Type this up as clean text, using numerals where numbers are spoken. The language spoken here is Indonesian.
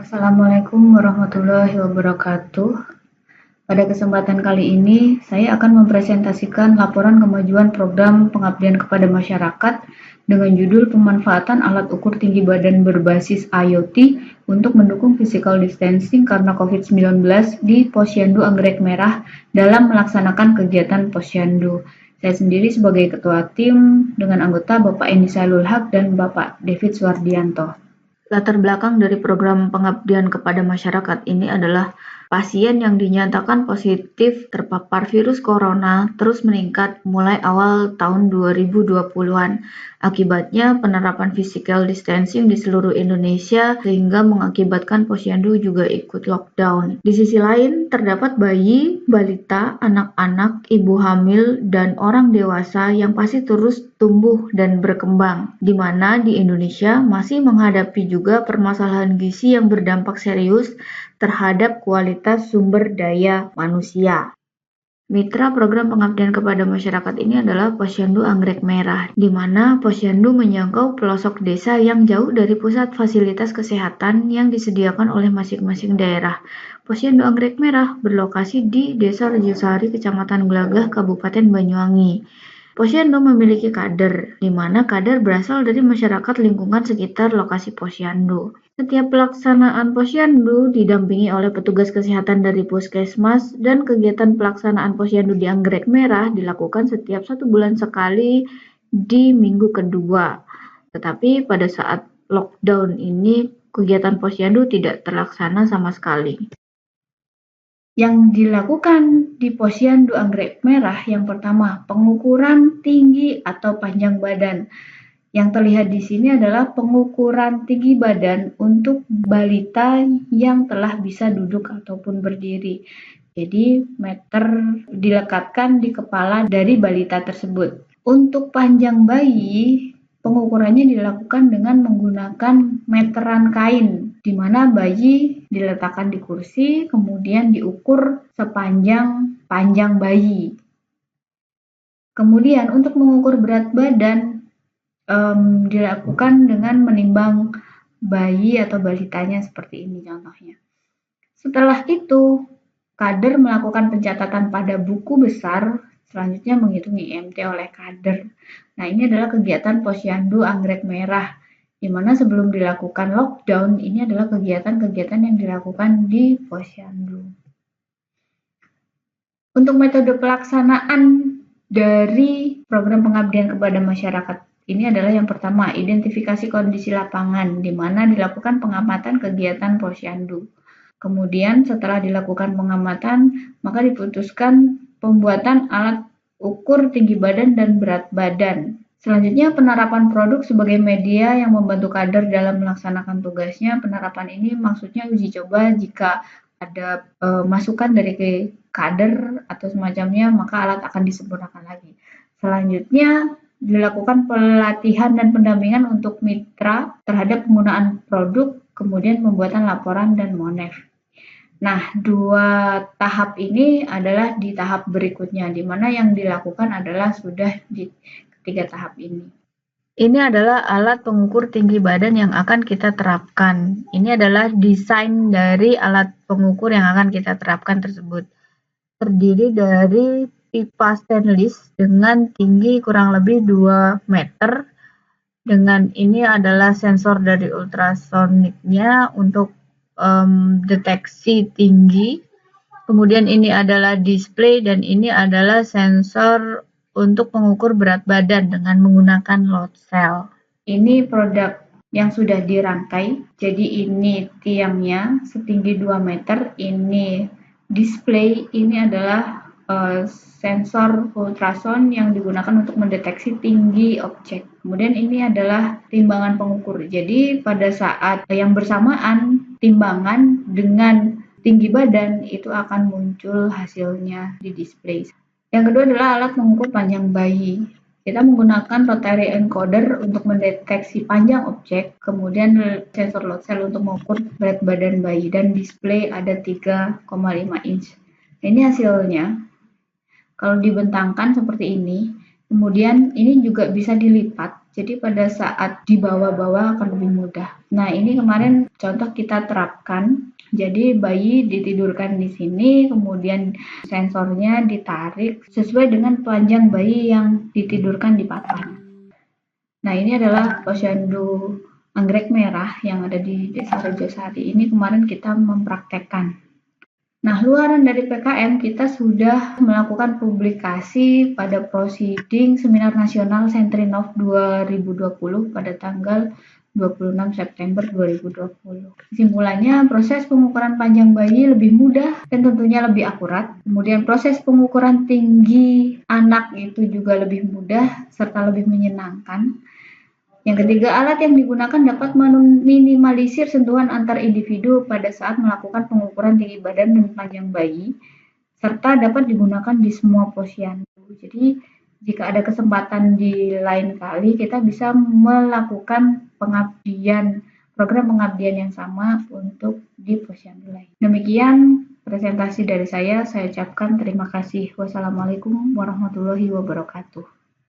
Assalamualaikum warahmatullahi wabarakatuh. Pada kesempatan kali ini, saya akan mempresentasikan laporan kemajuan program pengabdian kepada masyarakat dengan judul pemanfaatan alat ukur tinggi badan berbasis IoT untuk mendukung physical distancing karena COVID-19 di Posyandu Anggrek Merah dalam melaksanakan kegiatan Posyandu. Saya sendiri sebagai ketua tim dengan anggota Bapak Eni Sailul Haq dan Bapak David Suwardianto. Latar belakang dari program pengabdian kepada masyarakat ini adalah pasien yang dinyatakan positif terpapar virus corona terus meningkat mulai awal tahun 2020-an. Akibatnya penerapan physical distancing di seluruh Indonesia sehingga mengakibatkan posyandu juga ikut lockdown. Di sisi lain, terdapat bayi, balita, anak-anak, ibu hamil, dan orang dewasa yang pasti terus tumbuh dan berkembang, di mana di Indonesia masih menghadapi juga permasalahan gizi yang berdampak serius terhadap kualitas sumber daya manusia. Mitra program pengabdian kepada masyarakat ini adalah Posyandu Anggrek Merah, di mana Posyandu menjangkau pelosok desa yang jauh dari pusat fasilitas kesehatan yang disediakan oleh masing-masing daerah. Posyandu Anggrek Merah berlokasi di Desa Rejosari, Kecamatan Glagah, Kabupaten Banyuwangi. Posyandu memiliki kader, di mana kader berasal dari masyarakat lingkungan sekitar lokasi posyandu. Setiap pelaksanaan posyandu didampingi oleh petugas kesehatan dari puskesmas dan kegiatan pelaksanaan posyandu di Anggrek Merah dilakukan setiap 1 bulan sekali di minggu kedua. Tetapi pada saat lockdown ini kegiatan posyandu tidak terlaksana sama sekali. Yang dilakukan di Posyandu Anggrek Merah yang pertama, pengukuran tinggi atau panjang badan. Yang terlihat di sini adalah pengukuran tinggi badan untuk balita yang telah bisa duduk ataupun berdiri. Jadi meter dilekatkan di kepala dari balita tersebut. Untuk panjang bayi, pengukurannya dilakukan dengan menggunakan meteran kain, di mana bayi diletakkan di kursi, kemudian diukur sepanjang panjang bayi. Kemudian untuk mengukur berat badan dilakukan dengan menimbang bayi atau balitanya seperti ini contohnya. Setelah itu, kader melakukan pencatatan pada buku besar, selanjutnya menghitung IMT oleh kader. Nah, ini adalah kegiatan Posyandu Anggrek Merah, di mana sebelum dilakukan lockdown, ini adalah kegiatan-kegiatan yang dilakukan di Posyandu. Untuk metode pelaksanaan dari program pengabdian kepada masyarakat ini adalah yang pertama, identifikasi kondisi lapangan, di mana dilakukan pengamatan kegiatan posyandu. Kemudian setelah dilakukan pengamatan, maka diputuskan pembuatan alat ukur tinggi badan dan berat badan. Selanjutnya, penerapan produk sebagai media yang membantu kader dalam melaksanakan tugasnya. Penerapan ini maksudnya uji coba jika ada masukan dari kader atau semacamnya, maka alat akan disempurnakan lagi. Selanjutnya, dilakukan pelatihan dan pendampingan untuk mitra terhadap penggunaan produk, kemudian pembuatan laporan dan monef. Nah, 2 tahap ini adalah di tahap berikutnya, di mana yang dilakukan adalah sudah di ketiga tahap ini. Ini adalah alat pengukur tinggi badan yang akan kita terapkan. Ini adalah desain dari alat pengukur yang akan kita terapkan tersebut. Terdiri dari pipa stainless dengan tinggi kurang lebih 2 meter. Dengan ini adalah sensor dari ultrasoniknya untuk deteksi tinggi. Kemudian ini adalah display dan ini adalah sensor untuk mengukur berat badan dengan menggunakan load cell. Ini produk yang sudah dirangkai. Jadi ini tiangnya setinggi 2 meter. Ini display, ini adalah sensor ultrason yang digunakan untuk mendeteksi tinggi objek. Kemudian ini adalah timbangan pengukur. Jadi pada saat yang bersamaan timbangan dengan tinggi badan itu akan muncul hasilnya di display. Yang kedua adalah alat mengukur panjang bayi. Kita menggunakan rotary encoder untuk mendeteksi panjang objek, kemudian sensor load cell untuk mengukur berat badan bayi, dan display ada 3,5 inch. Ini hasilnya. Kalau dibentangkan seperti ini Kemudian ini juga bisa dilipat, jadi pada saat dibawa-bawa akan lebih mudah. Nah, ini kemarin contoh kita terapkan. Jadi bayi ditidurkan di sini, kemudian sensornya ditarik sesuai dengan panjang bayi yang ditidurkan di papan. Nah, ini adalah posyandu anggrek merah yang ada di Desa Rejosari. Ini kemarin kita mempraktekkan. Nah, luaran dari PKM kita sudah melakukan publikasi pada proceeding Seminar Nasional Sentrinov 2020 pada tanggal 26 September 2020. Kesimpulannya, proses pengukuran panjang bayi lebih mudah dan tentunya lebih akurat. Kemudian proses pengukuran tinggi anak itu juga lebih mudah serta lebih menyenangkan. Yang ketiga, alat yang digunakan dapat meminimalisir sentuhan antar individu pada saat melakukan pengukuran tinggi badan dan panjang bayi, serta dapat digunakan di semua posyandu. Jadi, jika ada kesempatan di lain kali, kita bisa melakukan program pengabdian yang sama untuk di posyandu lain. Demikian presentasi dari saya ucapkan terima kasih. Wassalamualaikum warahmatullahi wabarakatuh.